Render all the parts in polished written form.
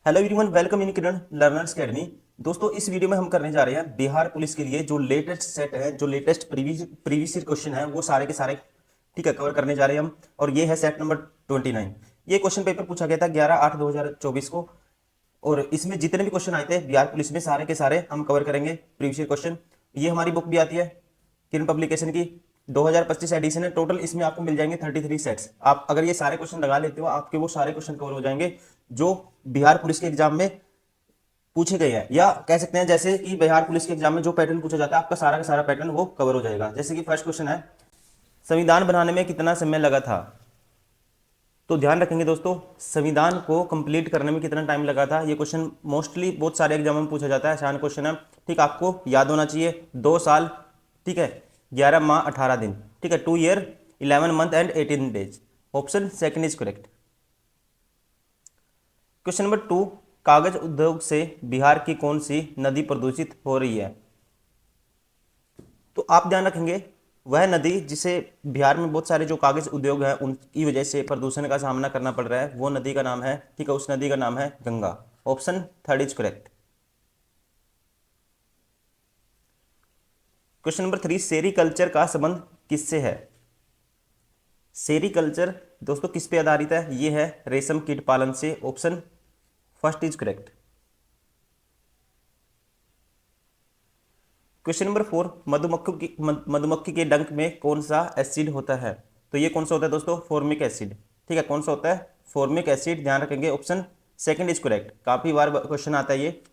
Hello everyone, welcome in Kiran learners academy. दोस्तों, इस video में हम करने जा रहे हैं बिहार पुलिस के लिए जो लेटेस्ट सेट है, जो लेटेस्ट प्रीवियस ईयर क्वेश्चन है, वो सारे के सारे ठीक है कवर करने जा रहे हैं हम। और ये है सेट नंबर 29। ये क्वेश्चन पेपर पूछा गया था 11/8/2024 को। और इसमें जितने भी क्वेश्चन आए थे बिहार पुलिस में, सारे के सारे हम कवर करेंगे प्रीवियस ईयर क्वेश्चन। ये हमारी बुक भी आती है किरण पब्लिकेशन की, 2025 एडिशन है। टोटल इसमें आपको मिल जाएंगे 33 सेट्स। आप अगर ये सारे क्वेश्चन लगा लेते हो, आपके वो सारे क्वेश्चन कवर हो जाएंगे जो बिहार पुलिस के एग्जाम में पूछे गए हैं। या कह सकते हैं जैसे कि बिहार पुलिस के एग्जाम में जो पैटर्न पूछा जाता है, आपका सारा का सारा पैटर्न वो कवर हो जाएगा। जैसे कि फर्स्ट क्वेश्चन है, संविधान बनाने में कितना समय लगा था। तो ध्यान रखेंगे दोस्तों, संविधान को कंप्लीट करने में कितना टाइम लगा था। ये क्वेश्चन मोस्टली बहुत सारे एग्जाम में पूछा जाता है, आसान क्वेश्चन है। ठीक, आपको याद होना चाहिए 2 साल, ठीक है, 11 माह 18 दिन, ठीक है, 2 year 11 month and 18 days. Option second is correct. Question number 2, कागज उद्योग से बिहार की कौन सी नदी प्रदूषित हो रही है। तो आप ध्यान रखेंगे, वह नदी जिसे बिहार में बहुत सारे जो कागज उद्योग है उनकी वजह से प्रदूषण का सामना करना पड़ रहा है, वो नदी का नाम है, ठीक है, उस नदी का नाम है Ganga. Option third is correct. Question number 3, sericulture का संबंध किससे है। सेरीकल्चर दोस्तों किस पे आधारित है, ये है रेशम कीट पालन से। Option first is correct. Question number 4, मधुमक्खी के डंक में कौन सा एसिड होता है। तो ये कौन सा होता है दोस्तों, फॉर्मिक एसिड। ठीक है, कौन सा होता है, फॉर्मिक एसिड। ध्यान रखेंगे, ऑप्शन सेकंड इज करेक्ट। काफी बार क्वेश्चन आता है ये।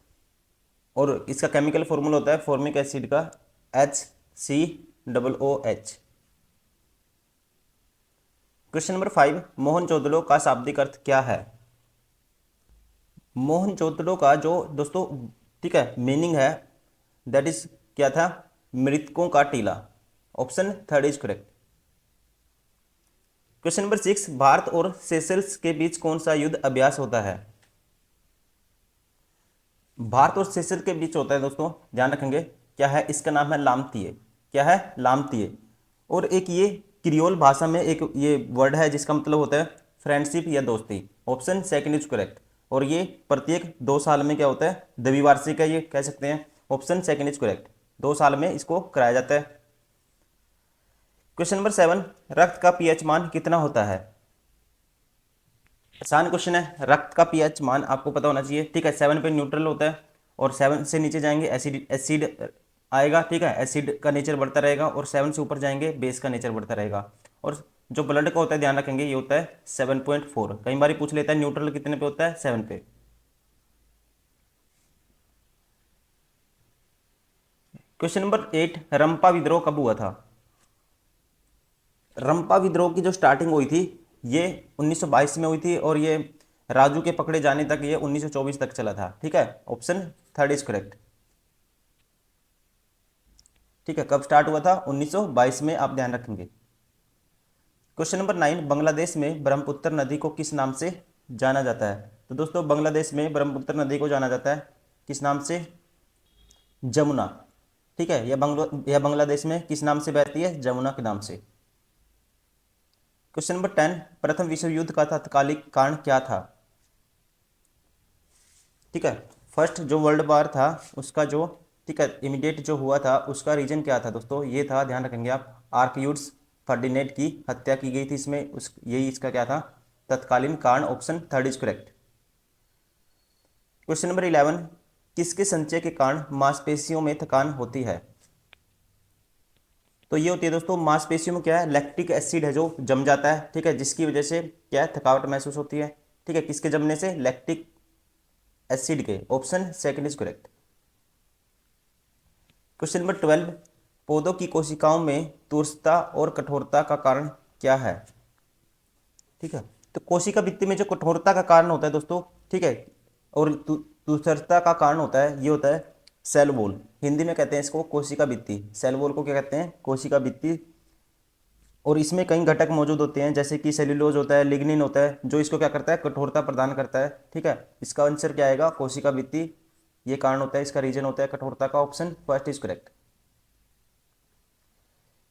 और इसका केमिकल फॉर्मूला होता है फॉर्मिक एसिड का HCOOH। क्वेश्चन नंबर 5, मोहनजोदड़ो का शाब्दिक अर्थ क्या है। मोहनजोदड़ो का जो दोस्तों, ठीक है, मीनिंग है, दैट इज क्या था, मृतकों का टीला। Option third is correct. Question number 6, Bharat और सेशल्स के बीच कौन सा युद्ध अभ्यास होता है। भारत और सेशल्स के बीच होता है दोस्तों, ध्यान रखेंगे, क्या है, इसका नाम है लामतीय। क्या है, लामतीय। और एक ये क्रियोल भाषा में एक ये वर्ड है जिसका मतलब होता है फ्रेंडशिप या दोस्ती। Option second is correct. और ये प्रत्येक 2 साल में क्या होता है, द्विवार्षिक है, ये कह सकते हैं। ऑप्शन सेकंड इज करेक्ट, 2 साल में इसको कराया जाता है। क्वेश्चन नंबर 7, रक्त का पीएच मान कितना होता है। आसान क्वेश्चन है, रक्त का पीएच मान आपको पता होना चाहिए। ठीक है, 7 पे न्यूट्रल होता है, और 7 से नीचे जाएंगे एसिड एसिड आएगा। ठीक है, एसिड का नेचर बढ़ता रहेगा, और 7 से ऊपर जाएंगे बेस का नेचर बढ़ता रहेगा। और जो ब्लड का होता है, ध्यान रखेंगे, ये होता है 7.4। कई बार पूछ लेता है न्यूट्रल कितने पे होता है, 7 पे। क्वेश्चन नंबर 8, रंपा विद्रोह कब हुआ था। रंपा विद्रोह की जो स्टार्टिंग हुई थी, ये 1922 में हुई थी, और ये राजू के पकड़े जाने तक ये 1924 तक चला था। ठीक है, ऑप्शन थर्ड इज करेक्ट। ठीक है, कब स्टार्ट हुआ था, 1922 में, आप ध्यान रखेंगे। क्वेश्चन नंबर 9, बांग्लादेश में ब्रह्मपुत्र नदी को किस नाम से जाना जाता है। तो दोस्तों, बांग्लादेश में ब्रह्मपुत्र नदी को जाना जाता है किस नाम से, जमुना। ठीक है, यह बांग्लादेश में किस नाम से बहती है, जमुना के नाम से। क्वेश्चन नंबर 10, प्रथम विश्व युद्ध का तात्कालिक कारण क्या था। ठीक है, फर्स्ट जो वर्ल्ड वॉर था उसका जो, ठीक है, इमीडिएट जो हुआ था उसका रीजन क्या था दोस्तों, ये था, ध्यान रखेंगे आप, आर्कयूड्स फर्डिनेंड की हत्या की गई थी इसमें, उस यही इसका क्या था, तत्कालीन कारण। Option third is correct. Question number 11, किसके संचय के कारण मांसपेशियों में थकान होती है। तो ये होती है दोस्तों, मांसपेशियों में क्या है, लैक्टिक एसिड है जो जम जाता है। ठीक है, जिसकी वजह से क्या है, थकावट महसूस होती है। ठीक है, किसके जमने से, लैक्टिक एसिड के। Option second is correct. Question number 12, पौधों की कोशिकाओं में तुरसता और कठोरता का कारण क्या है। ठीक है, तो कोशिका भित्ति में जो कठोरता का कारण होता है दोस्तों, ठीक है, और तुरसता का कारण होता है, ये होता है सेल वॉल। हिंदी में कहते हैं इसको कोशिका भित्ति। सेल वॉल को क्या कहते हैं, कोशिका भित्ति। और इसमें कई घटक मौजूद होते हैं, जैसे कि सेल्यूलोज होता है, लिग्निन होता है, जो इसको क्या करता है, कठोरता प्रदान करता है। ठीक है, इसका आंसर क्या आएगा, कोशिका भित्ति। ये कारण होता है, इसका रीजन होता है कठोरता का। Option first is correct.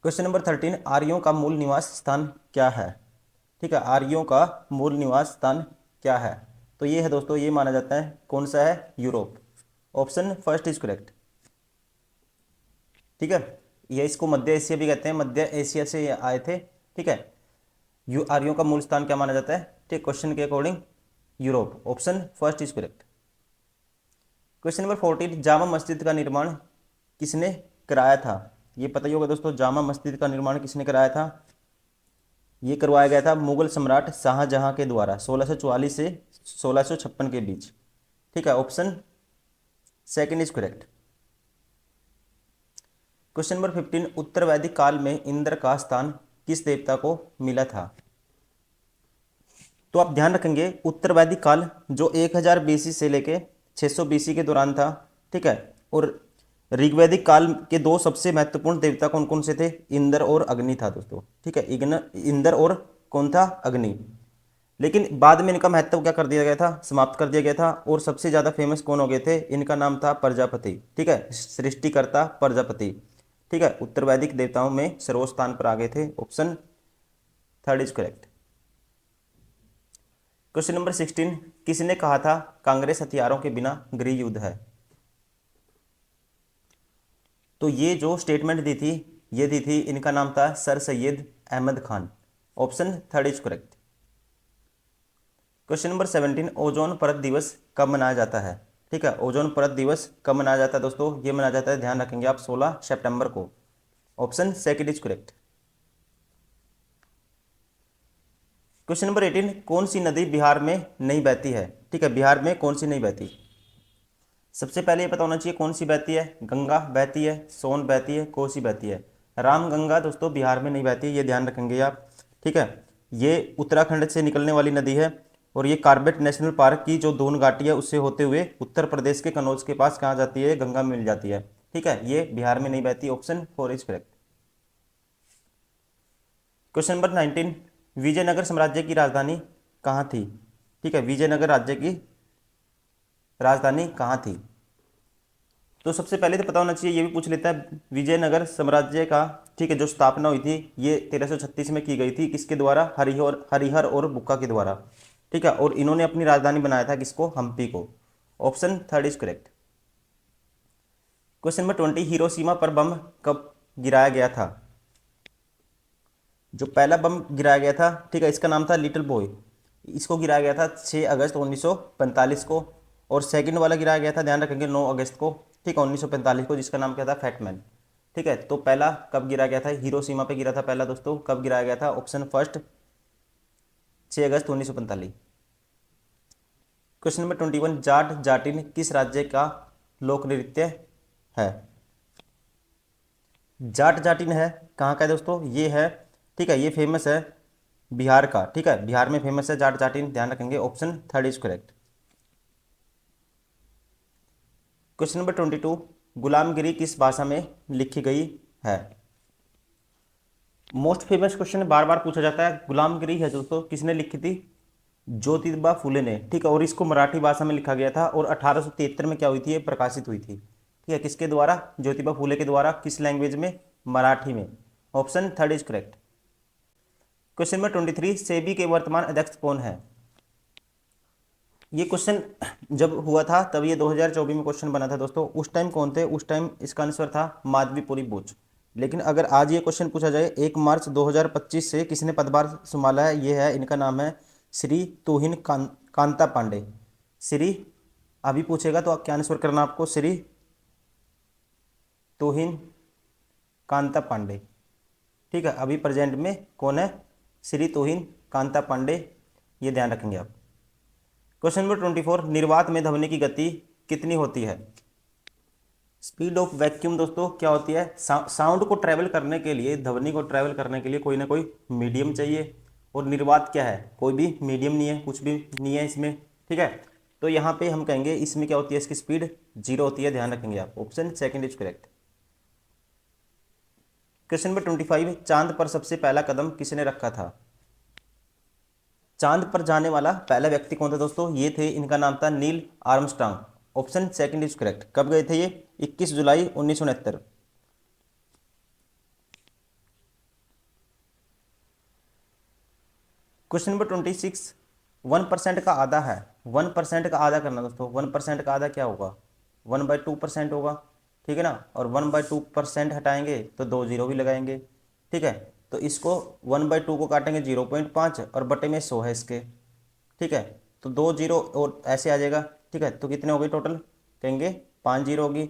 Question number 13, आर्यों का मूल निवास स्थान क्या है। ठीक है, आर्यों का मूल निवास स्थान क्या है। तो ये है दोस्तों, ये माना जाता है कौन सा है, Europe. Option first is correct. ठीक है, ये इसको मध्य एशिया भी कहते हैं, मध्य एशिया से ये आए थे। ठीक है, यू आर्यों का मूल स्थान क्या माना जाता है, ठीक, क्वेश्चन के according Europe. Option first is correct. Question number 14, Jama Masjid का निर्माण किसने कराया था। ये पता ही होगा दोस्तों, जामा मस्जिद का निर्माण किसने कराया था। ये करवाया गया था मुगल सम्राट शाहजहां के द्वारा 1644 से 1656 के बीच। ठीक है, option second is correct. Question number 15, उत्तर वैदिक काल में इंद्र का स्थान किस देवता को मिला था। तो आप ध्यान रखेंगे, उत्तर वैदिक काल जो 1000 बीसी से लेके 600 बीसी के दौरान था। ठीक है, और ऋग्वैदिक काल के दो सबसे महत्वपूर्ण देवता कौन कौन से थे, इंद्र और अग्नि था दोस्तों। ठीक है, इंद्र और कौन था, अग्नि। लेकिन बाद में इनका महत्व क्या कर दिया गया था, समाप्त कर दिया गया था, और सबसे ज्यादा फेमस कौन हो गए थे, इनका नाम था प्रजापति। ठीक है, सृष्टिकर्ता प्रजापति। ठीक है, उत्तर वैदिक देवताओं में सर्वोच्च स्थान पर आ गए थे। Option third is correct. Question number 16, किसने कहा था कांग्रेस हथियारों के बिना गृह युद्ध है। तो ये जो स्टेटमेंट दी थी, ये दी थी, इनका नाम था sir Syed Ahmed Khan. Option third is correct. Question number 17, ozone परत दिवस कब मनाया जाता है। ठीक है, ओजोन परत दिवस कब मनाया जाता है दोस्तों, ये मनाया जाता है, ध्यान रखेंगे आप, 16 सितंबर को। Option second is correct. Question number 18, कौन सी नदी बिहार में नहीं बहती है। ठीक है, बिहार में कौन सी नहीं बहती। सबसे पहले ये पता होना चाहिए कौन सी बहती है, गंगा बहती है, सोन बहती है, कोसी बहती है। रामगंगा दोस्तों बिहार में नहीं बहती, ये ध्यान रखेंगे आप। ठीक है, ये उत्तराखंड से निकलने वाली नदी है, और ये कार्बेट नेशनल पार्क की जो दून घाटी है उससे होते हुए उत्तर प्रदेश के कन्नौज के पास कहाँ जाती है, गंगा में मिल जाती है। ठीक है, ये बिहार में नहीं बहती। Option four is correct. Question number 19, Vijayanagara साम्राज्य की राजधानी कहाँ थी। ठीक है, विजयनगर राज्य की राजधानी कहाँ थी। तो सबसे पहले तो पता होना चाहिए, ये भी पूछ लेता है, विजयनगर साम्राज्य का, ठीक है, जो स्थापना हुई थी ये 1336 में की गई थी, किसके द्वारा, हरिहर हरिहर और बुक्का के द्वारा। ठीक है, और इन्होंने अपनी राजधानी बनाया था किसको, हम्पी को। Option third is correct. Question number 20, Hiroshima पर बम कब गिराया गया था। जो पहला बम गिराया गया था, ठीक है, इसका नाम था लिटिल बॉय। इसको गिराया गया था 6 अगस्त 1945 को। और सेकंड वाला गिराया गया था, ध्यान रखेंगे, 9 अगस्त को। ठीक है, 1945 को, जिसका नाम क्या था, फैटमैन। ठीक है, तो पहला कब गिराया गया था, हिरोशिमा पे गिरा था पहला दोस्तों, कब गिराया गया था, ऑप्शन फर्स्ट 6 अगस्त 1945। क्वेश्चन नंबर 21, जाट जाटिन किस राज्य का लोक नृत्य है। जाट जाटिन है कहाँ का है दोस्तों, ये है, ठीक है, ये फेमस है बिहार का। ठीक है, बिहार में फेमस है जाट जाटिन, ध्यान रखेंगे। Option third is correct. Question number 22, गुलामगिरी किस भाषा में लिखी गई है। मोस्ट फेमस क्वेश्चन बार बार पूछा जाता है, गुलामगिरी है दोस्तों, किसने लिखी थी, ज्योतिबा फुले ने। ठीक है, और इसको मराठी भाषा में लिखा गया था, और 1873 में क्या हुई थी, ये प्रकाशित हुई थी। ठीक है, किसके द्वारा, ज्योतिबा फुले के द्वारा, किस लैंग्वेज में, मराठी में। Option third is correct. Question number 23, SEBI के वर्तमान अध्यक्ष कौन है। ये क्वेश्चन जब हुआ था तब ये 2024 में क्वेश्चन बना था दोस्तों। उस टाइम कौन थे, उस टाइम इसका आंसर था माधवीपुरी बुच। लेकिन अगर आज ये क्वेश्चन पूछा जाए 1 मार्च 2025 से किसने पदभार संभाला है, ये है, इनका नाम है श्री तुहिन कांता पांडे। श्री अभी पूछेगा तो क्या आंसर करना आपको, श्री तुहिन कांता पांडे। ठीक है, अभी प्रेजेंट में कौन है, श्री तुहिन कांता पांडे, ये ध्यान रखेंगे आप। क्वेश्चन नंबर 24, निर्वात में ध्वनि की गति कितनी होती है। स्पीड ऑफ वैक्यूम दोस्तों क्या होती है, साउंड को ट्रेवल करने के लिए, ध्वनि को ट्रेवल करने के लिए कोई ना कोई मीडियम चाहिए, और निर्वात क्या है, कोई भी मीडियम नहीं है, कुछ भी नहीं है इसमें। ठीक है, तो यहाँ पे हम कहेंगे इसमें क्या होती है, इसकी स्पीड 0 होती है, ध्यान रखेंगे आप। Option second is correct. Question number 25, चांद पर सबसे पहला कदम किसने रखा था। चांद पर जाने वाला पहला व्यक्ति कौन था दोस्तों, ये थे, इनका नाम था Neil Armstrong. Option second is correct. कब गए थे ये, 21 जुलाई 1969। क्वेश्चन नंबर 26, 1% का आधा है, 1% का आधा करना दोस्तों। 1% का आधा क्या होगा, 1/2% होगा, ठीक है ना। और 1/2% हटाएंगे तो 2 जीरो भी लगाएंगे, ठीक है। तो इसको 1/2 को काटेंगे 0.5 और बटे में 100 है इसके, ठीक है। तो 2 जीरो और ऐसे आ जाएगा, ठीक है। तो कितने हो गए टोटल, कहेंगे 5 जीरो होगी।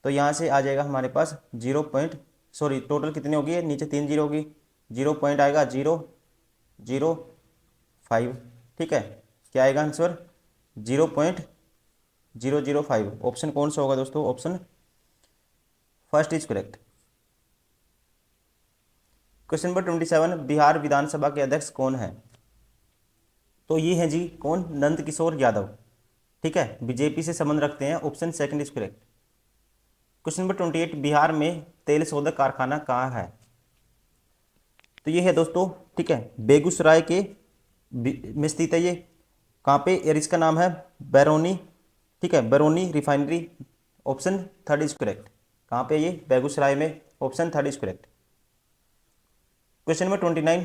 तो यहाँ से आ जाएगा हमारे पास टोटल कितनी होगी, नीचे 3 जीरो होगी, 0 पॉइंट आएगा 0.005, ठीक है। क्या आएगा आंसर, 0.005। ऑप्शन कौन सा होगा दोस्तों, option first is correct. Question number 27, Bihar विधानसभा के अध्यक्ष कौन है। तो ये है जी कौन, नंद किशोर यादव, ठीक है, बीजेपी से संबंध रखते हैं, option second is correct. Question number 28, Bihar में तेल शोधक कारखाना कहाँ है। तो ये है दोस्तों, ठीक है, बेगूसराय के में स्थित है ये। कहाँ पे, यार इसका नाम है बैरोनी, ठीक है, Barauni refinery, option third is correct. कहाँ पे ये, बेगूसराय में, option third is correct. Question number 29,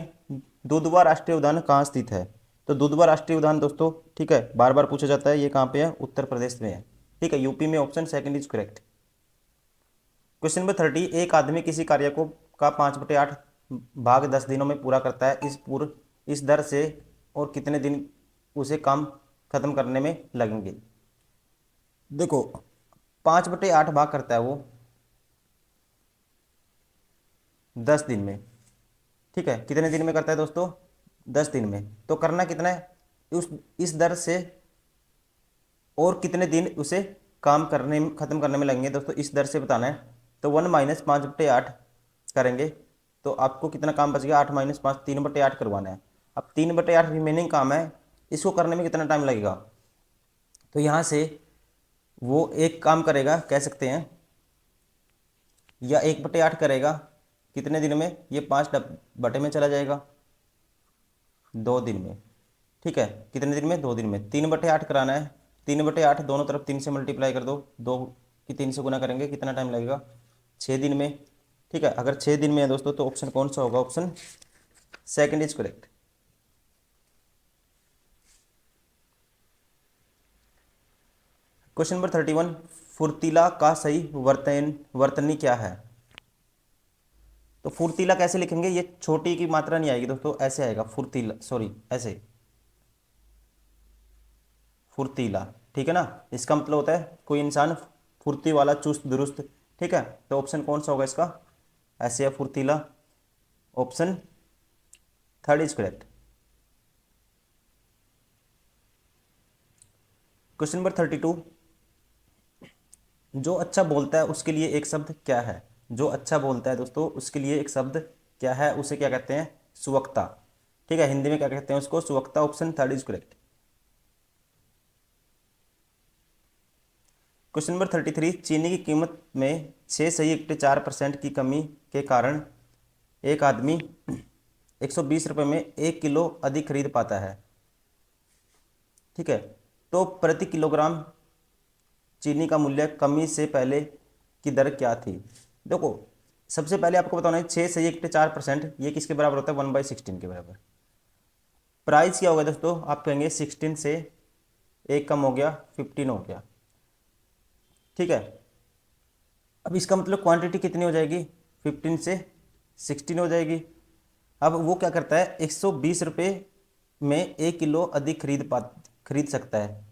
Dudhwa राष्ट्रीय उद्यान कहाँ स्थित है। तो दुधवा राष्ट्रीय उद्यान दोस्तों, ठीक है, बार बार पूछा जाता है, ये कहाँ पे है, उत्तर प्रदेश में है, ठीक है, यूपी में, option second is correct. Question number 30, एक आदमी किसी कार्य को का 5/8 भाग 10 दिनों में पूरा करता है, इस दर से और कितने दिन उसे काम खत्म करने में लगेंगे। देखो 5/8 भाग करता है वो 10 दिन में, ठीक है, कितने दिन में करता है दोस्तों, 10 दिन में। तो करना कितना है, उस इस दर से और कितने दिन उसे काम करने में खत्म करने में लगेंगे दोस्तों, इस दर से बताना है। तो 1 - 5/8 करेंगे तो आपको कितना काम बच गया, 8 - 5, 3/8 करवाना है। अब 3/8 रिमेनिंग काम है, इसको करने में कितना टाइम लगेगा। तो यहाँ से वो एक काम करेगा कह सकते हैं, या 1/8 करेगा कितने दिन में, ये 5 बटे में चला जाएगा 2 दिन में, ठीक है, कितने दिन में, 2 दिन में। 3/8 कराना है, 3/8 दोनों तरफ 3 से मल्टीप्लाई कर दो, 2 की 3 से गुना करेंगे, कितना टाइम लगेगा, 6 दिन में, ठीक है। अगर 6 दिन में है दोस्तों तो ऑप्शन कौन सा होगा, option second is correct. Question number 31, फुर्तीला का सही वर्तनी क्या है। तो फुर्तीला कैसे लिखेंगे, ये छोटी की मात्रा नहीं आएगी दोस्तों, ऐसे आएगा फुर्तीला, सॉरी ऐसे फुर्तीला, ठीक है ना। इसका मतलब होता है कोई इंसान फुर्ती वाला, चुस्त दुरुस्त, ठीक है। तो ऑप्शन कौन सा होगा इसका, ऐसे है फुर्तीला, option third is correct. Question number 32, जो अच्छा बोलता है उसके लिए एक शब्द क्या है। जो अच्छा बोलता है दोस्तों उसके लिए एक शब्द क्या है, उसे क्या कहते हैं, सुवक्ता, ठीक है, हिंदी में क्या कहते हैं उसको, सुवक्ता, option third is correct. Question number 33, चीनी की कीमत में 6.4% की कमी के कारण एक आदमी 120 रुपये में 1 किलो अधिक खरीद पाता है, ठीक है। तो प्रति किलोग्राम चीनी का मूल्य कमी से पहले की दर क्या थी। देखो सबसे पहले आपको बताना है 6.4%, ये किसके बराबर होता है, 1/16 के बराबर। प्राइस क्या होगा दोस्तों, आप कहेंगे 16 से 1 कम हो गया 15 हो गया, ठीक है। अब इसका मतलब क्वांटिटी कितनी हो जाएगी, 15 से 16 हो जाएगी। अब वो क्या करता है, 120 रुपये में 1 किलो अधिक खरीद सकता है,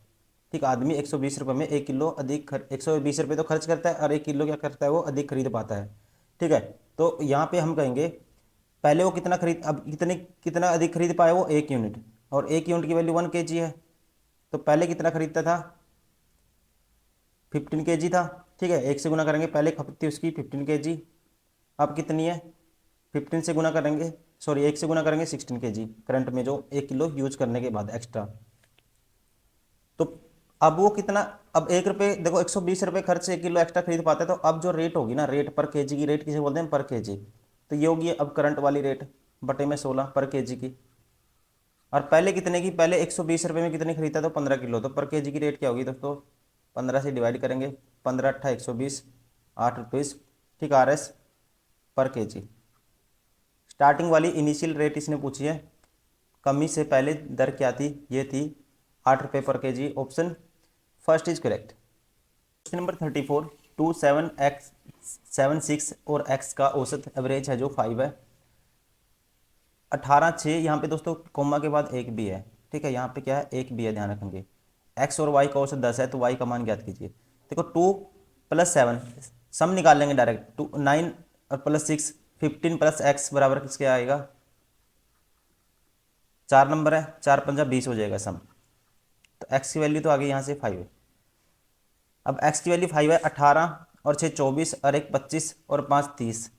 ठीक, आदमी 120 रुपये में 1 किलो अधिक 120 रुपये तो खर्च करता है और 1 किलो क्या करता है, वो अधिक खरीद पाता है, ठीक है। तो यहाँ पे हम कहेंगे पहले वो कितना खरीद, अब कितना अधिक खरीद पाया, वो 1 यूनिट, और 1 यूनिट की वैल्यू 1 kg है। तो पहले कितना खरीदता था, 15 kg था, ठीक है, 1 से गुना करेंगे, पहले खपत थी उसकी 15 kg, अब कितनी है, 15 से गुना करेंगे, सॉरी 1 से गुना करेंगे 16 kg करंट में, जो 1 किलो यूज करने के बाद एक्स्ट्रा। तो अब वो कितना, अब 1 रुपये देखो, 120 रुपये खर्च से 1 किलो एक्स्ट्रा खरीद पाता है। तो अब जो रेट होगी ना, रेट पर केजी की रेट किसे बोलते हैं, पर केजी। तो ये होगी अब करंट वाली रेट बटे में 16 पर केजी की। और पहले कितने की, पहले 120 रुपये में कितनी खरीदता, तो 15 किलो, तो पर केजी की रेट क्या होगी दोस्तों, 15 से डिवाइड करेंगे, 15×8 = 120, 8 रुपीज़, ठीक, RS पर केजी। स्टार्टिंग वाली इनिशियल रेट इसने पूछी है, कमी से पहले दर क्या थी, ये थी 8 रुपये पर KG. Option first is correct. Question number 34, 2 7 x 7 6 और x का औसत एवरेज है जो 5 है। 18 6, यहाँ पे दोस्तों कोमा के बाद एक भी है, ठीक है, यहाँ पे क्या है, एक भी है, ध्यान रखेंगे। x और y का औसत 10 है तो y का मान ज्ञात कीजिए। देखो 2 + 7 सम निकाल लेंगे डायरेक्ट, 2 9 और +6 15 + x बराबर किसके आएगा, 4 नंबर है, 4 पंजा 20 हो जाएगा सम। तो x की वैल्यू तो आ गई यहाँ से 5 है। अब x की वैल्यू 5 है, 18 और 6 24 और 1 25 और 5 30,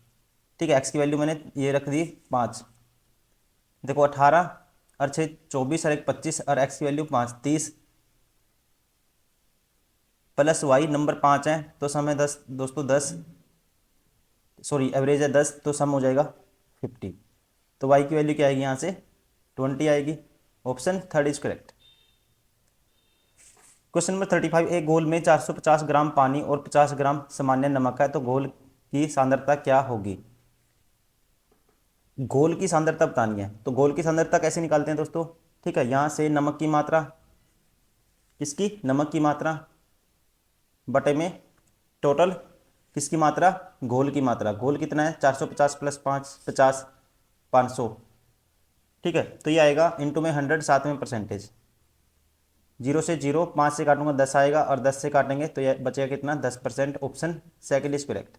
ठीक है, x की वैल्यू मैंने ये रख दी 5। देखो 18 और 6 24 और 1 25 और x की वैल्यू 5 30 प्लस y नंबर 5 है तो सम है 10 दोस्तों, 10 सॉरी एवरेज है 10 तो सम हो जाएगा 50। तो y की वैल्यू क्या आएगी यहाँ से 20 आएगी। Option third is correct. Question number 35, एक घोल में 450 ग्राम पानी और 50 ग्राम सामान्य नमक है तो घोल की सांद्रता क्या होगी। घोल की सांद्रता बतानी है तो घोल की सांद्रता कैसे निकालते हैं दोस्तों, ठीक है, यहाँ से नमक की मात्रा, किसकी, नमक की मात्रा बटे में टोटल किसकी मात्रा, घोल की मात्रा। घोल कितना है 450 + 5 50 500, ठीक है, तो ये आएगा इंटू में 100 साथ में परसेंटेज, 0 से 0 5 से काटूंगा 10 आएगा और 10 से काटेंगे तो ये बचेगा कितना 10%। Option second is correct.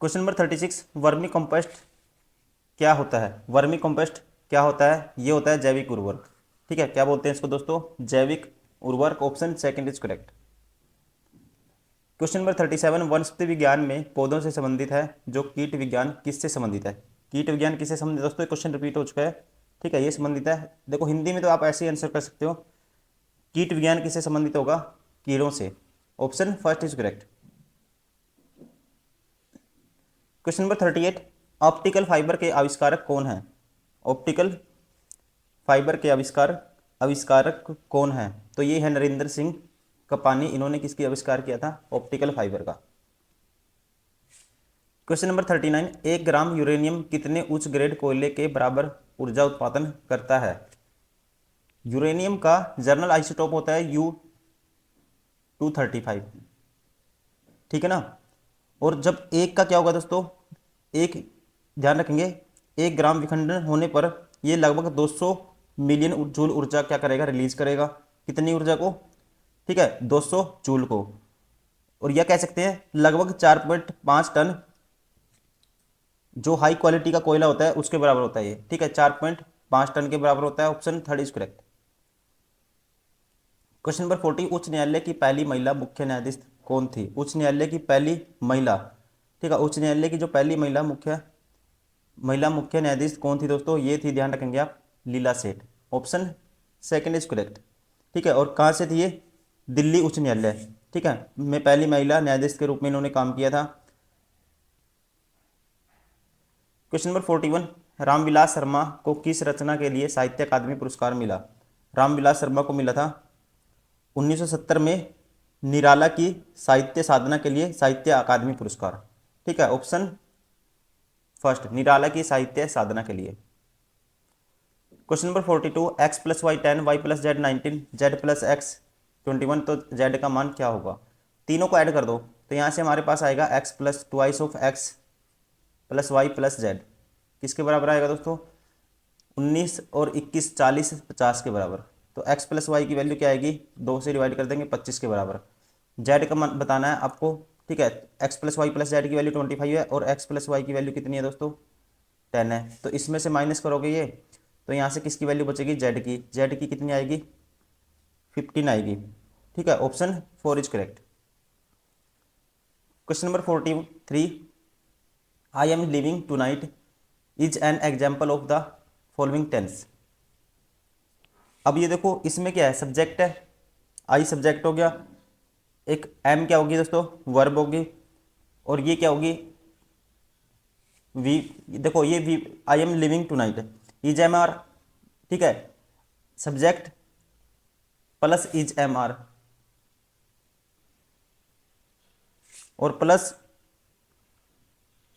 Question number 36, vermi compost क्या होता है। वर्मी कंपोस्ट क्या होता है, ये होता है जैविक उर्वरक, ठीक है, क्या बोलते हैं इसको दोस्तों, जैविक उर्वरक। Option second is correct. Question number 37, वनस्पति विज्ञान में पौधों से संबंधित है जो कीट विज्ञान किससे संबंधित है। कीट विज्ञान किससे संबंधित, दोस्तों क्वेश्चन रिपीट हो चुका है, ठीक है, ये संबंधित है। देखो हिंदी में तो आप ऐसे ही आंसर कर सकते हो, कीट विज्ञान किससे संबंधित होगा, कीड़ों से। Option first is correct. Question number 38, optical fibre के आविष्कारक कौन है। ऑप्टिकल फाइबर के आविष्कारक कौन है, तो ये है नरेंद्र सिंह कपानी। इन्होंने किसकी आविष्कार किया था, ऑप्टिकल फाइबर का। क्वेश्चन नंबर 39, 1 ग्राम यूरेनियम कितने उच्च ग्रेड कोयले के बराबर ऊर्जा उत्पादन करता है। यूरेनियम का जर्नल आइसोटोप होता है U-235, ठीक है ना। और जब एक का क्या होगा दोस्तों, एक ध्यान रखेंगे, 1 ग्राम विखंडन होने पर यह लगभग 200 मिलियन जूल ऊर्जा क्या करेगा, रिलीज करेगा। कितनी ऊर्जा को, ठीक है, 200 जूल को। और यह कह सकते हैं लगभग 4.5 टन जो हाई क्वालिटी का कोयला होता है उसके बराबर होता है ये, ठीक है, 4.5 टन के बराबर होता है। Option third is correct. Question number 40, उच्च न्यायालय की पहली महिला मुख्य न्यायाधीश कौन थी। उच्च न्यायालय की पहली महिला, ठीक है, उच्च न्यायालय की जो पहली महिला मुख्य न्यायाधीश कौन थी दोस्तों, ये थी, ध्यान रखेंगे आप, लीला सेठ। ऑप्शन सेकंड इज करेक्ट, ठीक है। और कहाँ से थी ये, दिल्ली उच्च न्यायालय, ठीक है, में पहली महिला न्यायाधीश के रूप में इन्होंने काम किया था। क्वेश्चन नंबर 41, रामविलास शर्मा को किस रचना के लिए साहित्य अकादमी पुरस्कार मिला। रामविलास शर्मा को मिला था 1970 में निराला की साहित्य साधना के लिए साहित्य अकादमी पुरस्कार, ठीक है। ऑप्शन फर्स्ट, निराला की साहित्य साधना के लिए। Question number 42, x + y 10 y + z 19 z + x 21, तो z का मान क्या होगा। तीनों को ऐड कर दो तो यहाँ से हमारे पास आएगा x + 2 of x + y + z, किसके बराबर आएगा दोस्तों, 19 और 21 40 50 के बराबर। तो x + y की वैल्यू क्या आएगी, 2 से डिवाइड कर देंगे 25 के बराबर। z का मान बताना है आपको, ठीक है, x + y + z की वैल्यू 25 है और x + y की वैल्यू कितनी है दोस्तों, 10 है। तो इसमें से माइनस करोगे ये तो यहाँ से किसकी वैल्यू बचेगी, z की कितनी आएगी, 15 आएगी, ठीक है। Option 4 is correct. Question number 43, I am living tonight is an example of the following tense. अब ये देखो इसमें क्या है, सब्जेक्ट है, आई सब्जेक्ट हो गया, एक एम क्या होगी दोस्तों, वर्ब होगी, और ये क्या होगी, वी। देखो ये V, I am living tonight, is am are, ठीक है, subject plus is am are और प्लस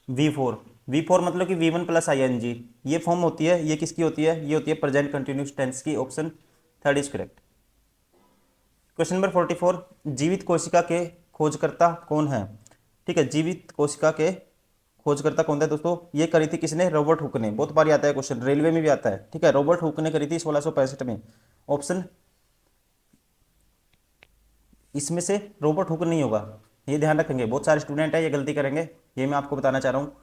V4, V4 मतलब कि V1 प्लस ING, ये फॉर्म होती है, ये किसकी होती है, ये होती है प्रेजेंट कंटिन्यूस टेंस की। Option third is correct. Question number 44, जीवित कोशिका के खोजकर्ता कौन है? ठीक है, जीवित कोशिका के खोजकर्ता कौन था दोस्तों? ये करी थी किसने? रॉबर्ट हुक ने। बहुत बार आता है क्वेश्चन, रेलवे में भी आता है। ठीक है, रॉबर्ट हुक ने करी थी 1665 में। ऑप्शन इसमें से रॉबर्ट हुक नहीं होगा, ये ध्यान रखेंगे। बहुत सारे स्टूडेंट है ये गलती करेंगे, ये मैं आपको बताना चाह रहा हूँ।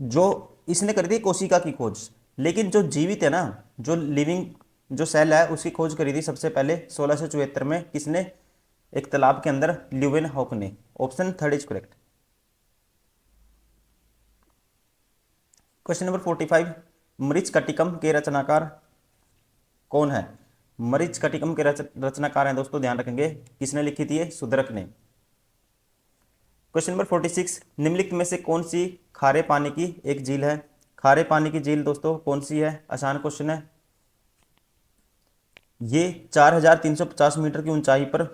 जो इसने करी थी कोशिका की खोज, लेकिन जो जीवित है ना, जो लिविंग जो सेल है, उसकी खोज करी थी सबसे पहले 1674 में। किसने? एक तालाब के अंदर ल्यूवेन हॉक ने। Option third is correct. Question number 45, Mrichchhakatikam के रचनाकार कौन है? मृच्छकटिकम के रचनाकार हैं दोस्तों, ध्यान रखेंगे। किसने लिखी थी? ये शूद्रक ने। क्वेश्चन नंबर 46, निम्नलिखित में से कौन सी खारे पानी की एक झील है? खारे पानी की झील दोस्तों कौन सी है? आसान क्वेश्चन है। ये 4350 मीटर की ऊंचाई पर,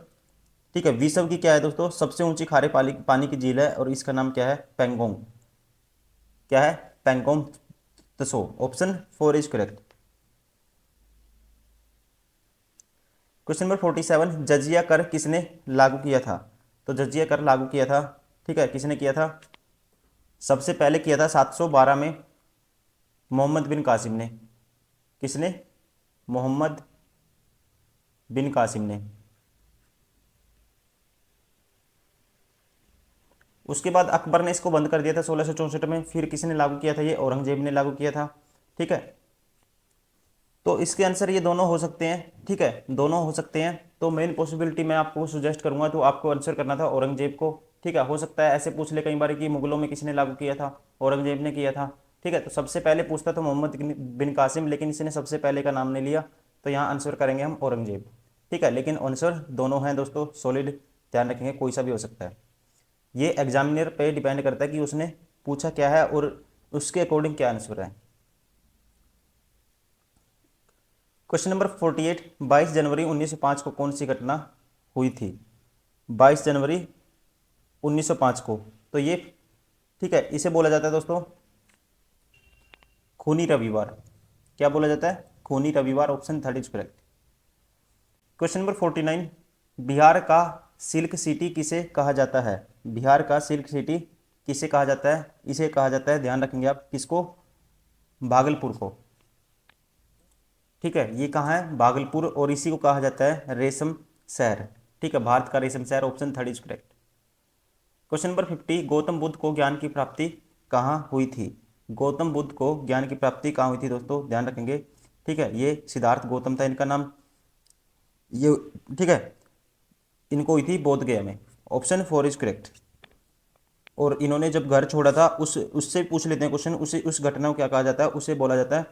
ठीक है, विश्व की क्या है दोस्तों? सबसे ऊंची खारे पानी की झील है, और इसका नाम क्या है? पेंगोंग। क्या है? Pangong Tso. Option four is correct. Question number 47, जजिया कर किसने लागू किया था? तो जजिया कर लागू किया था, ठीक है, किसने किया था? सबसे पहले किया था 712 में मोहम्मद बिन कासिम ने। किसने? मोहम्मद बिन कासिम ने। उसके बाद अकबर ने इसको बंद कर दिया था 1664 में। फिर किसने लागू किया था? ये औरंगजेब ने लागू किया था। ठीक है, तो इसके आंसर ये दोनों हो सकते हैं। ठीक है, दोनों हो सकते हैं। तो मेन पॉसिबिलिटी मैं आपको सुजेस्ट करूंगा, तो आपको आंसर करना था औरंगजेब को। ठीक है, हो सकता है ऐसे पूछ ले कई बार कि मुगलों में किसने लागू किया था? औरंगजेब ने किया था। ठीक है, तो सबसे पहले पूछता था मोहम्मद बिन कासिम, लेकिन इसने सबसे पहले का नाम नहीं लिया, तो यहाँ आंसर करेंगे हम औरंगजेब। ठीक है, लेकिन आंसर दोनों हैं दोस्तों, सॉलिड, ध्यान रखेंगे, कोई सा भी हो सकता है। ये एग्जामिनर पे डिपेंड करता है कि उसने पूछा क्या है और उसके अकॉर्डिंग क्या आंसर है। क्वेश्चन नंबर 48, 22 जनवरी 1905 को कौन सी घटना हुई थी? 22 जनवरी 1905 को, तो ये, ठीक है, इसे बोला जाता है दोस्तों खूनी रविवार। क्या बोला जाता है? खूनी रविवार। Option third is correct. Question number 49, Bihar का सिल्क सिटी किसे कहा जाता है? बिहार का सिल्क सिटी किसे कहा जाता है? इसे कहा जाता है, ध्यान रखेंगे आप, किसको? भागलपुर को। ठीक है, ये कहाँ है? भागलपुर, और इसी को कहा जाता है रेशम शहर। ठीक है, भारत का रेशम शहर। Option third is correct. Question number 50, Gautam Buddha को ज्ञान की प्राप्ति कहाँ हुई थी? गौतम बुद्ध को ज्ञान की प्राप्ति कहाँ हुई थी दोस्तों? ध्यान रखेंगे। ठीक है, ये सिद्धार्थ गौतम था इनका नाम, ये, ठीक है, इनको हुई थी बोध गया में। Option four is correct. और इन्होंने जब घर छोड़ा था, उस उससे पूछ लेते हैं क्वेश्चन, उसे उस घटना को क्या कहा जाता है? उसे बोला जाता है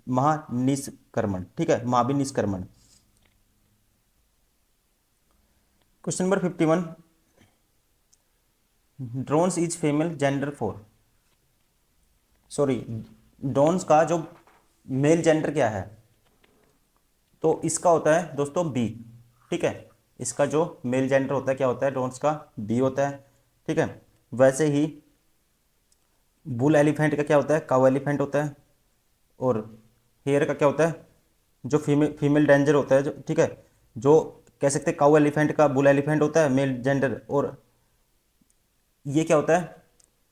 महानिष्क्रमण। ठीक है, महाभिनिष्क्रमण। Question number 51, drones is female gender for, sorry, drones का जो मेल जेंडर क्या है? तो इसका होता है दोस्तों बी। ठीक है, इसका जो मेल जेंडर होता है क्या होता है? ड्रोन्स का बी होता है। ठीक है, वैसे ही बुल एलिफेंट का क्या होता है? काउ एलिफेंट होता है। और हेयर का क्या होता है? जो फीमेल डेंजर होता है, जो, ठीक है, जो कह सकते हैं काउ एलिफेंट का बुल एलिफेंट होता है मेल जेंडर। और ये क्या होता है?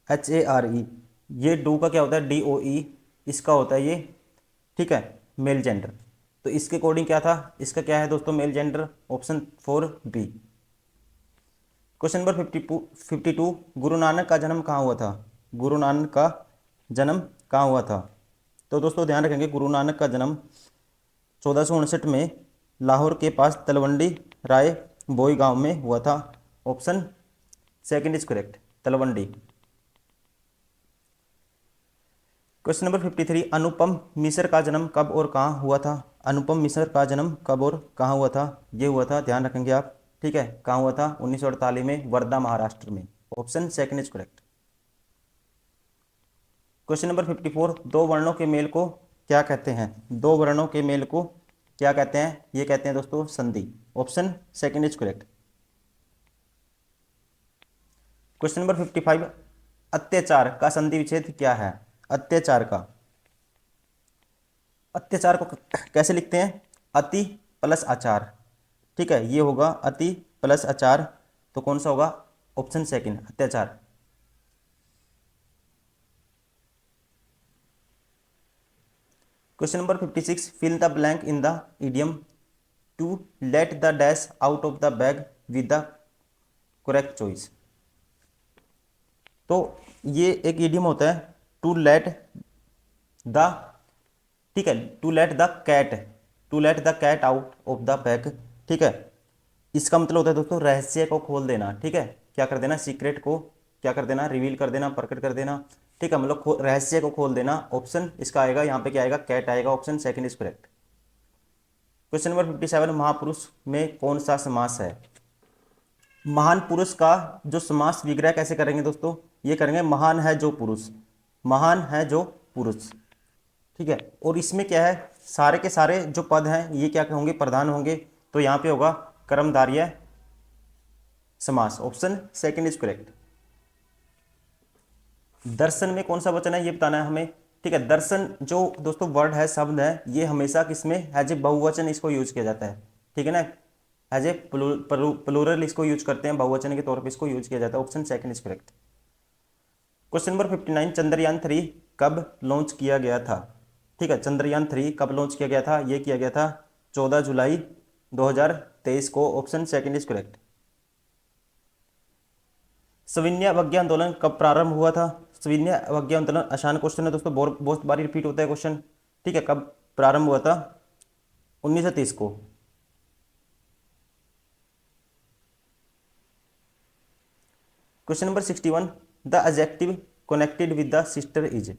HARE। ये डू का क्या होता है? DOE। इसका होता है ये, ठीक है, मेल जेंडर। तो इसके अकॉर्डिंग क्या था? इसका क्या है दोस्तों? Male gender. Option four B. Question number 52, Guru Nanak का जन्म कहाँ हुआ था? गुरु नानक का जन्म कहाँ हुआ था? तो दोस्तों ध्यान रखेंगे, गुरु नानक का जन्म 1459 में लाहौर के पास तलवंडी राय बोई गांव में हुआ था। Option second is correct, Talwandi. Question number 53, Anupam Mishra का जन्म कब और कहाँ हुआ था? अनुपम मिश्र का जन्म कब और कहाँ हुआ था? ये हुआ था, ध्यान रखेंगे आप, ठीक है, कहाँ हुआ था? 1948 में, वर्धा महाराष्ट्र में। Option second is correct. Question number 54, दो वर्णों के मेल को क्या कहते हैं? दो वर्णों के मेल को क्या कहते हैं? ये कहते हैं दोस्तों संधि। Option second is correct. Question number 55, अत्याचार का संधि विच्छेद क्या है? अत्याचार को कैसे लिखते हैं? अति प्लस आचार। ठीक है, ये होगा अति प्लस आचार, तो कौन सा होगा? ऑप्शन सेकंड, अत्याचार। Question number 56, fill the blank in the idiom to let the dash out of the bag with the correct choice. तो ये एक इडियम होता है, टू लेट द, ठीक है, to let the cat out of the bag. ठीक है, इसका मतलब होता है दोस्तों रहस्य को खोल देना। ठीक है, क्या कर देना? सीक्रेट को क्या कर देना? रिवील कर देना, प्रकट कर देना। ठीक है, मतलब रहस्य को खोल देना। ऑप्शन इसका आएगा यहाँ पे, क्या आएगा? कैट आएगा। Option second is correct. Question number 57, महापुरुष में कौन सा समास है? महान पुरुष का जो समास विग्रह कैसे करेंगे दोस्तों? ये करेंगे महान है जो पुरुष, महान है जो पुरुष। ठीक है, और इसमें क्या है? सारे के सारे जो पद हैं ये क्या होंगे? प्रधान होंगे। तो यहाँ पे होगा कर्मधारय समास। Option second is correct. दर्शन में कौन सा वचन है ये बताना है हमें। ठीक है, दर्शन जो दोस्तों वर्ड है, शब्द है, ये हमेशा किसमें? एज ए बहुवचन इसको यूज किया जाता है। ठीक है ना, एज ए प्लूरल इसको यूज करते हैं, बहुवचन के तौर पे इसको यूज किया जाता है। Option second is correct. Question number 59, Chandrayaan 3 कब लॉन्च किया गया था? ठीक है, चंद्रयान 3 कब लॉन्च किया गया था? ये किया गया था 14 जुलाई 2023 को। Option second is correct. सविनय अवज्ञा आंदोलन कब प्रारंभ हुआ था? सविनय अवज्ञा आंदोलन आसान क्वेश्चन है दोस्तों, बहुत बारी रिपीट होता है क्वेश्चन। ठीक है, कब प्रारंभ हुआ था? 1930 को। Question number 61, the adjective connected with the sister is.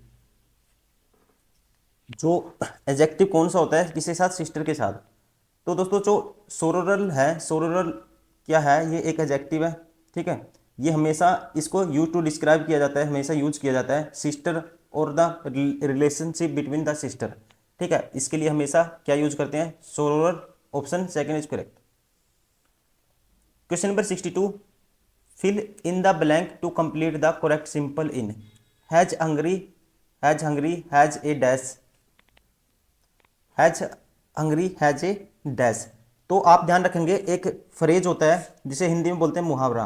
जो एडजेक्टिव कौन सा होता है किसके साथ? सिस्टर के साथ। तो दोस्तों जो सोरोरल है, सोरोरल क्या है? ये एक एडजेक्टिव है। ठीक है, ये हमेशा इसको यूज टू डिस्क्राइब किया जाता है, हमेशा यूज किया जाता है सिस्टर और the relationship between the sister. ठीक है, इसके लिए हमेशा क्या यूज करते हैं? Sororal. Option second is correct. Question number 62, fill in the blank to complete the correct simple in. Has hungry, has a dash, has hungry has a dash. तो आप ध्यान रखेंगे, एक फ्रेज होता है जिसे हिंदी में बोलते हैं मुहावरा,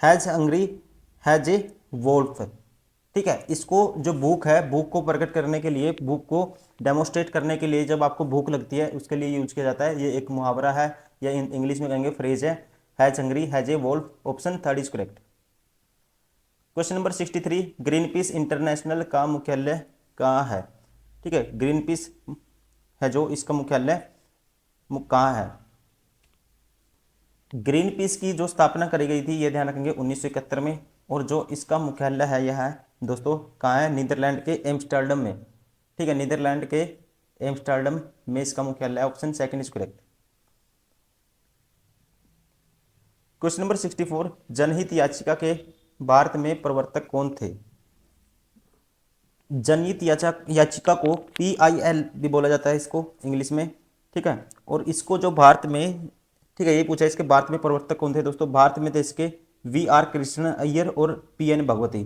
as hungry has a wolf. ठीक है, इसको जो भूख है, भूख को प्रकट करने के लिए, भूख को डेमोस्ट्रेट करने के लिए, जब आपको भूख लगती है उसके लिए यूज किया जाता है। ये एक मुहावरा है, या इंग्लिश में कहेंगे फ्रेज है, as hungry has a wolf. Option third is correct. Question number 63, Greenpeace international का मुख्यालय कहाँ है? ठीक है, ग्रीन पीस है जो, इसका मुख्यालय कहाँ है? ग्रीन पीस की जो स्थापना करी गई थी, ये ध्यान रखेंगे 1971 में, और जो इसका मुख्यालय है यह है दोस्तों कहाँ है? नीदरलैंड के एम्स्टर्डम में। ठीक है, नीदरलैंड के एम्स्टर्डम में इसका मुख्यालय है। Option second is correct. Question number 64, जनहित याचिका के भारत में प्रवर्तक कौन थे? जनहित याचिका को PIL भी बोला जाता है इसको इंग्लिश में। ठीक है, और इसको जो भारत में, ठीक है, ये पूछा इसके भारत में प्रवर्तक कौन थे दोस्तों? भारत में थे इसके VR कृष्ण अय्यर और PN भगवती।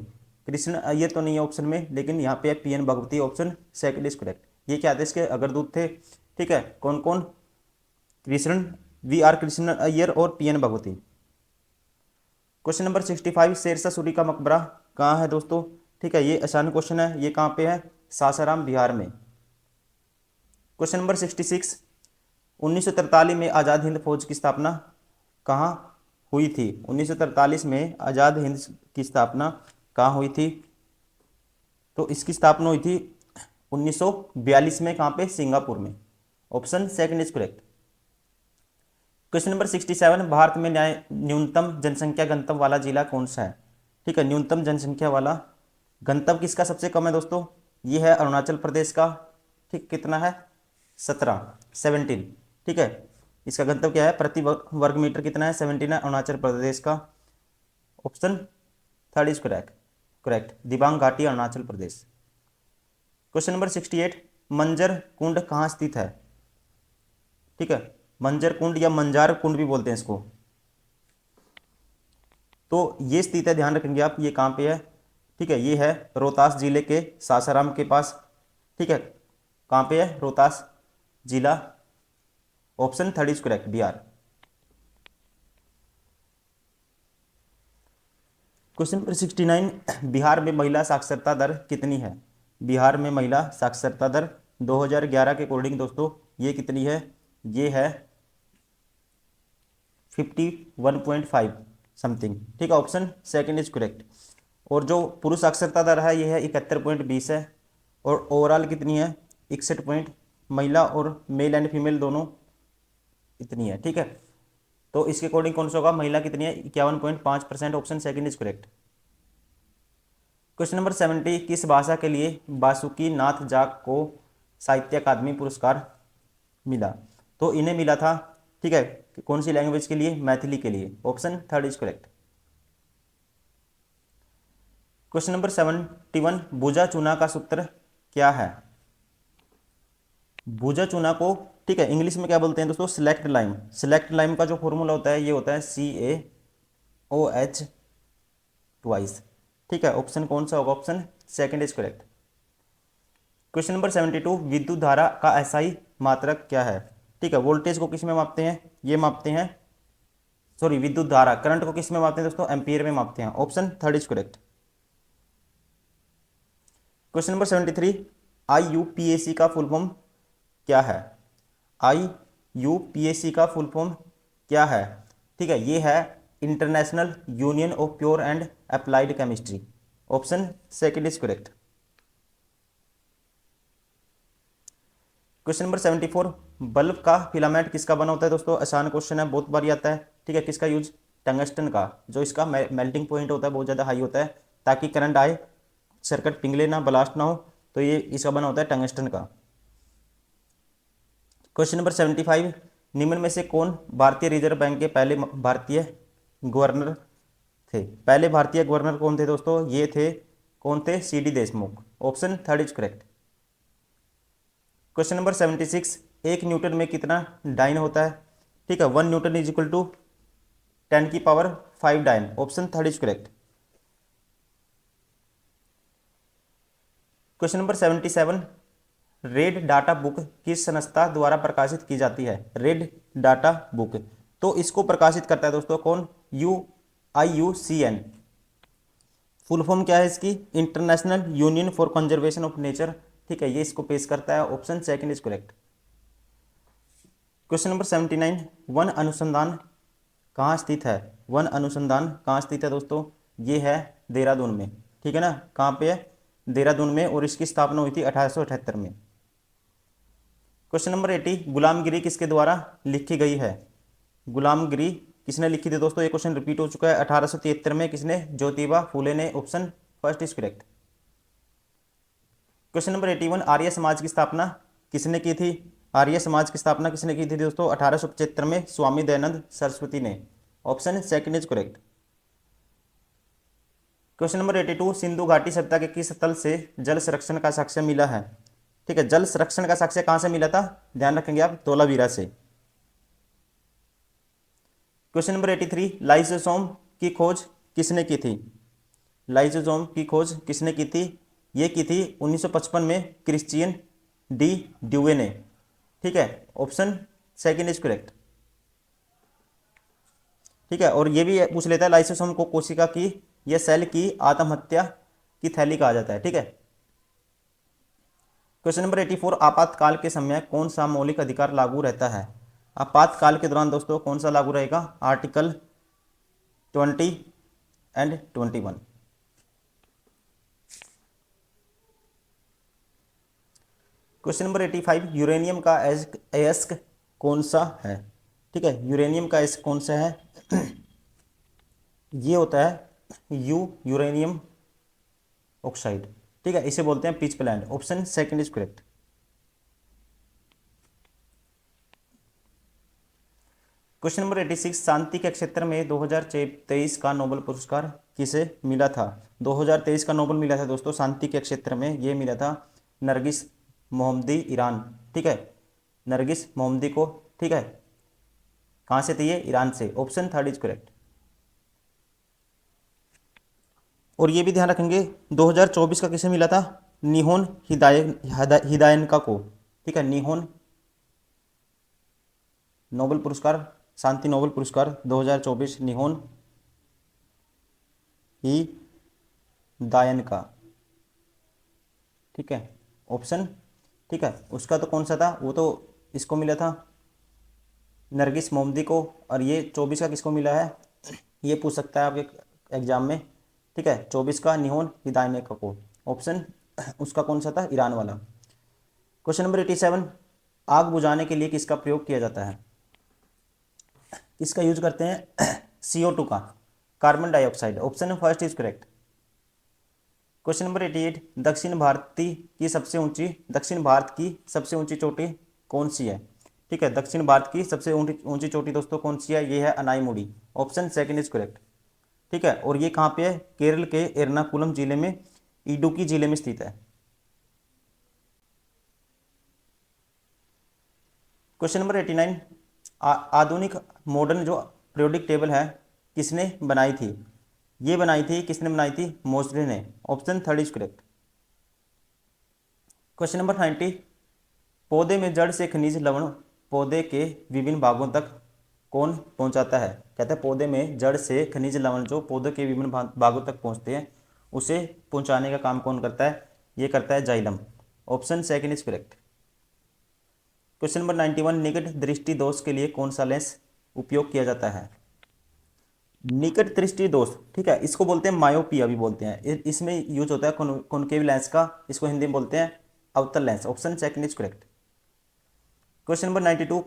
कृष्ण अय्यर तो नहीं है ऑप्शन में, लेकिन यहाँ पे है PN Bhagwati. Option second is correct. ये क्या थे? इसके अग्रदूत थे। ठीक है, कौन कौन? कृष्ण, VR कृष्ण अय्यर और PN Bhagwati. Question number 65, Sher Shah Suri का मकबरा कहाँ है दोस्तों? ठीक है, ये आसान क्वेश्चन है। ये कहाँ पे है? सासाराम बिहार में। क्वेश्चन नंबर 66, 1943 में आज़ाद हिंद फौज की स्थापना कहाँ हुई थी? 1943 में आज़ाद हिंद की स्थापना कहाँ हुई थी? तो इसकी स्थापना हुई थी 1942 में। कहाँ पे? सिंगापुर में। Option second is correct. Question number 67, Bharat में न्यूनतम जनसंख्या गंतव्य वाला जिला कौन सा है? ठीक है, न्यूनतम जनसंख्या वाला गंतव्य किसका सबसे कम है दोस्तों? ये है अरुणाचल प्रदेश का। ठीक, कितना है? 17। ठीक है, इसका गंतव्य क्या है? प्रति वर्ग मीटर कितना है? 17 है, अरुणाचल प्रदेश का। Option third is correct, Dibang घाटी, अरुणाचल प्रदेश। क्वेश्चन नंबर 68, मंजर कुंड कहाँ स्थित है? ठीक है, मंजर कुंड या मंजार कुंड भी बोलते हैं इसको। तो ये स्थित है, ध्यान रखेंगे आप, ये कहाँ पे है? ठीक है, ये है रोहतास जिले के सासाराम के पास। ठीक है, कहाँ पे है? रोहतास जिला। Option third is correct, Bihar. Question number 69, Bihar में महिला साक्षरता दर कितनी है? बिहार में महिला साक्षरता दर 2011 के अकॉर्डिंग दोस्तों ये कितनी है? ये है 51.5 समथिंग। ठीक है, ऑप्शन सेकंड इज करेक्ट। और जो पुरुष साक्षरता दर है ये है 71.20 है। और ओवरऑल कितनी है? 61 पॉइंट। महिला और मेल एंड फीमेल दोनों इतनी है। ठीक है, तो इसके अकॉर्डिंग कौन सा होगा? महिला कितनी है? 51.5%। Option second is correct. Question number 70, किस भाषा के लिए बासुकी नाथ जाट को साहित्य अकादमी पुरस्कार मिला? तो इन्हें मिला था, ठीक है, कौन सी लैंग्वेज के लिए? मैथिली के लिए। Option third is correct. Question number 71, भुजा चूना का सूत्र क्या है? भुजा चूना को, ठीक है, इंग्लिश में क्या बोलते हैं दोस्तों? Slaked lime. सिलेक्ट लाइम का जो फॉर्मूला होता है ये होता है CaOH ट्वाइस। ठीक है, ऑप्शन कौन सा होगा? Option second is correct. Question number 72, विद्युत धारा का एसआई मात्रक क्या है? ठीक है, वोल्टेज को किस में मापते हैं? ये मापते हैं, सॉरी, विद्युत धारा, करंट को किस में मापते हैं दोस्तों? एम्पियर में मापते हैं। Option third is correct. Question number 73, IUPAC का फुल फॉर्म क्या है? IUPAC का फुल फॉर्म क्या है? ठीक है, ये है international union of pure and applied chemistry. Option second is correct. Question number 74, bulb का फिलामेंट किसका बना होता है दोस्तों? आसान क्वेश्चन है, बहुत बार आता है। ठीक है, किसका यूज? टंगस्टन का। जो इसका मेल्टिंग पॉइंट होता है बहुत ज़्यादा हाई होता है, ताकि करंट आए, सर्किट पिघले ना, ब्लास्ट ना हो, तो ये इसका बना होता है टंगस्टन का। क्वेश्चन नंबर 75, निम्न में से कौन भारतीय रिजर्व बैंक के पहले भारतीय गवर्नर थे? पहले भारतीय गवर्नर कौन थे दोस्तों? ये थे, कौन थे? CD Deshmukh. Option third is correct. Question number 76, एक न्यूटन में कितना डाइन होता है? ठीक है, 1 newton is equal to 10⁵ dyne. Option third is correct. Question number 77, red data book किस संस्था द्वारा प्रकाशित की जाती है? रेड डाटा बुक, तो इसको प्रकाशित करता है दोस्तों कौन? IUCN। फुल फॉर्म क्या है इसकी? International union for conservation of nature. ठीक है, ये इसको पेश करता है। Option second is correct. Question number 79, one अनुसंधान कहाँ स्थित है? वन अनुसंधान कहाँ स्थित है दोस्तों? ये है देहरादून में। ठीक है ना, कहाँ पे है? देहरादून में। और इसकी स्थापना हुई थी 1878 में। क्वेश्चन नंबर 80, गुलामगिरी किसके द्वारा लिखी गई है? गुलामगिरी किसने लिखी थी दोस्तों? ये क्वेश्चन रिपीट हो चुका है। 1873 में। किसने? ज्योतिबा फूले ने। Option first is correct. Question number 81, Arya Samaj की स्थापना किसने की थी? आर्य समाज की स्थापना किसने की थी दोस्तों? 1875 में स्वामी दयानंद सरस्वती ने। Option second is correct. Question number 82, Sindhu घाटी सभ्यता के किस स्थल से जल संरक्षण का साक्ष्य मिला है? ठीक है, जल संरक्षण का साक्ष्य कहां से मिला था? ध्यान रखेंगे आप, धौलावीरा से। क्वेश्चन नंबर 83, लाइसोसोम की खोज किसने की थी? लाइसोसोम की खोज किसने की थी? ये की थी 1955 में क्रिश्चियन डी ड्यूवे ने। ठीक है, ऑप्शन सेकंड इज करेक्ट। ठीक है, और ये भी पूछ लेता है लाइसोसोम को कोशिका की या सेल की आत्महत्या की थैली कहा जाता है। ठीक है। क्वेश्चन नंबर 84, आपातकाल के समय कौन सा मौलिक अधिकार लागू रहता है? आपातकाल के दौरान दोस्तों कौन सा लागू रहेगा? Article 20 and 21। Question number 85, uranium का अयस्क कौन सा है? ठीक है, यूरेनियम का अयस्क कौन सा है? ये होता है यूरेनियम ऑक्साइड। ठीक है, इसे बोलते हैं pitch plant. Option second is correct. Question number 86, शांति के क्षेत्र में 2023 का नोबेल पुरस्कार किसे मिला था? 2023 का नोबेल मिला था दोस्तों शांति के क्षेत्र में, ये मिला था नरगिस मोहम्मदी ईरान। ठीक है, नरगिस मोहम्मदी को। ठीक है, कहाँ से थी ये? ईरान से। Option third is correct. और ये भी ध्यान रखेंगे 2024 का किसे मिला था, निहोन हिदायनका को, ठीक है, निहोन नोबेल पुरस्कार, शांति नोबेल पुरस्कार 2024 निहोन हिदायनका, ठीक है, ऑप्शन, ठीक है। उसका तो कौन सा था, वो तो इसको मिला था नरगिस मोहम्मदी को, और ये 24 का किसको मिला है, ये पूछ सकता है आपके एग्जाम में, ठीक है, 24 का निहोन हिदायनका को, ऑप्शन उसका कौन सा था, ईरान वाला। क्वेश्चन नंबर 87, आग बुझाने के लिए किसका प्रयोग किया जाता है, किसका यूज करते हैं, CO2 का, carbon dioxide, option first is correct. Question number 88, दक्षिण भारत की सबसे ऊंची चोटी कौन सी है, ठीक है, दक्षिण भारत की सबसे ऊंची चोटी दोस्तों कौन सी है, ये है Anamudi, option second is correct, ठीक है। और ये कहाँ पे है, केरल के एर्नाकुलम जिले में, इडुक्की जिले में स्थित है। क्वेश्चन नंबर 89, आधुनिक मॉडर्न जो पीरियोडिक टेबल है किसने बनाई थी, ये बनाई थी, किसने बनाई थी, मोजले ने, option third is correct. Question number 90, पौधे में जड़ से खनिज लवण पौधे के विभिन्न भागों तक कौन पहुंचाता है, कहते हैं पौधे में जड़ से खनिज लवण जो पौधे के विभिन्न भागों तक पहुंचते हैं उसे पहुंचाने का काम कौन करता है, ये करता है xylem, option second is correct. Question number 91, निकट दृष्टि दोष के लिए कौन सा लेंस उपयोग किया जाता है, निकट दृष्टि दोष, ठीक है, इसको बोलते हैं मायोपिया भी बोलते हैं, इसमें यूज होता है कॉनकेव लेंस का, इसको हिंदी में बोलते हैं अवतल lens, option second is correct. Question number 92,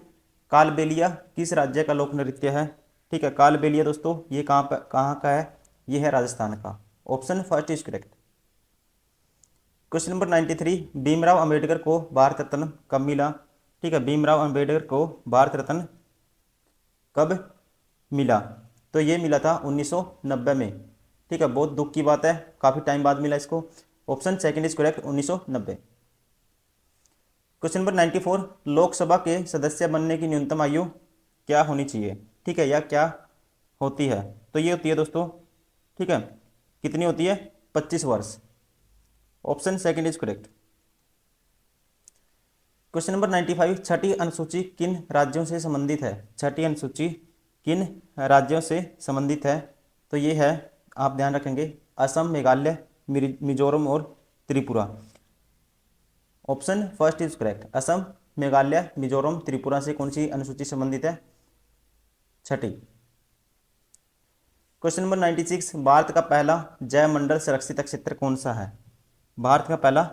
Kalbelia किस राज्य का लोक नृत्य है, ठीक है, कालबेलिया दोस्तों ये कहाँ का है, ये है राजस्थान का, option first is correct. Question number 93, Bhimrao Ambedkar को भारत रत्न कब मिला, ठीक है, भीमराव अंबेडकर को भारत रत्न कब मिला, तो ये मिला था 1990 में, ठीक है, बहुत दुख की बात है, काफी टाइम बाद मिला इसको, option second is correct 1990। Question number 94, Lok Sabha के सदस्य बनने की न्यूनतम आयु क्या होनी चाहिए, ठीक है, या क्या होती है, तो ये होती है दोस्तों, ठीक है, कितनी होती है, 25 वर्ष, option second is correct. Question number 95, छठी अनुसूची किन राज्यों से संबंधित है, छठी अनुसूची किन राज्यों से संबंधित है, तो ये है, आप ध्यान रखेंगे, असम, मेघालय, मिजोरम और Tripura, option first is correct, Assam, Meghalaya, Mizoram, Tripura से कौन सी अनुसूची संबंधित है, छठी। क्वेश्चन नंबर 96, भारत का पहला जैवमंडल संरक्षित क्षेत्र कौन सा है, भारत का पहला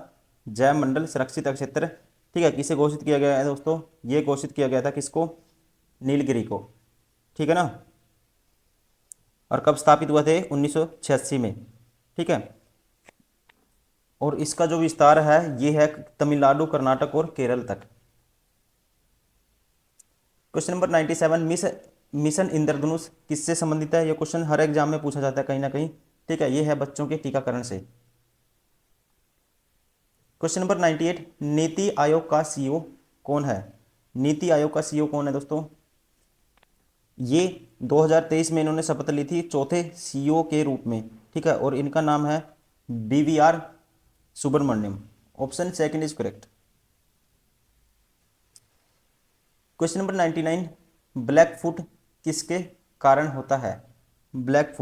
जैवमंडल संरक्षित क्षेत्र, ठीक है, किसे घोषित किया गया है दोस्तों, ये घोषित किया गया था किसको, नीलगिरी को, ठीक है ना, और कब स्थापित हुआ थे, 1986 में, ठीक है, और इसका जो विस्तार है ये है तमिलनाडु, कर्नाटक और केरल तक। क्वेश्चन नंबर 97, मिशन इंद्रधनुष किससे संबंधित है, ये क्वेश्चन हर एग्जाम में पूछा जाता है कहीं ना कहीं, ठीक है, ये है बच्चों के टीकाकरण से। क्वेश्चन नंबर 98, नीति आयोग का CEO कौन है, नीति आयोग का CEO कौन है दोस्तों, ये 2023 में इन्होंने शपथ ली थी चौथे CEO के रूप में, ठीक है, और इनका नाम है BVR Subrahmanyam, option second is correct. Question number 99, black foot किसके कारण होता है, ब्लैक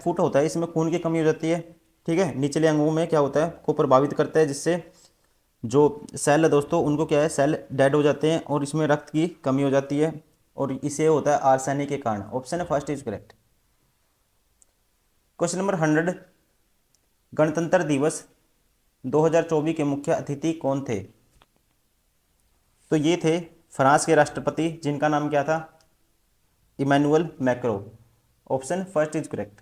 फुट होता है, इसमें खून की कमी हो जाती है, ठीक है, निचले अंगों में क्या होता है, को प्रभावित करता है, जिससे जो सेल है दोस्तों उनको क्या है, सेल डेड हो जाते हैं और इसमें रक्त की कमी हो जाती है, और इसे होता है आर्सेनिक के कारण, option first is correct. Question number 100, गणतंत्र दिवस 2024 के मुख्य अतिथि कौन थे, तो ये थे फ्रांस के राष्ट्रपति जिनका नाम क्या था, Emmanuel Macron, option first is correct.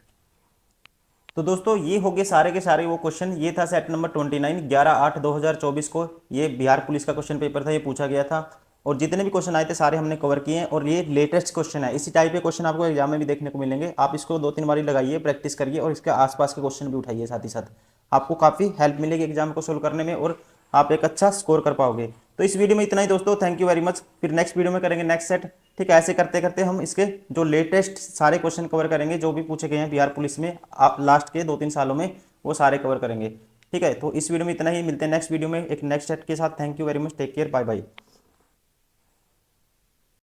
तो दोस्तों ये हो गए सारे के सारे वो क्वेश्चन, ये था सेट नंबर 29, 11/8/2024 को ये बिहार पुलिस का क्वेश्चन पेपर था, ये पूछा गया था, और जितने भी क्वेश्चन आए थे सारे हमने कवर किए हैं, और ये लेटेस्ट क्वेश्चन है, इसी टाइप के क्वेश्चन आपको एग्जाम में भी देखने को मिलेंगे, आप इसको 2-3 बार लगाइए, प्रैक्टिस करिए, और इसके आसपास के क्वेश्चन भी उठाइए, साथ ही साथ आपको काफ़ी हेल्प मिलेगी एग्जाम को सोल्व करने में, और आप एक अच्छा स्कोर कर पाओगे। तो तो इस वीडियो में इतना ही दोस्तों, थैंक यू वेरी मच। फिर नेक्स्ट वीडियो में करेंगे नेक्स्ट सेट, ठीक है। ऐसे करते करते हम इसके जो लेटेस्ट सारे क्वेश्चन कवर करेंगे, जो भी पूछे गए हैं बिहार पुलिस में आप लास्ट के 2-3 सालों में, वो सारे कवर करेंगे, ठीक है। तो इस वीडियो में इतना ही, मिलते हैं नेक्स्ट वीडियो में एक नेक्स्ट सेट के साथ। Thank you very much, take care, bye bye.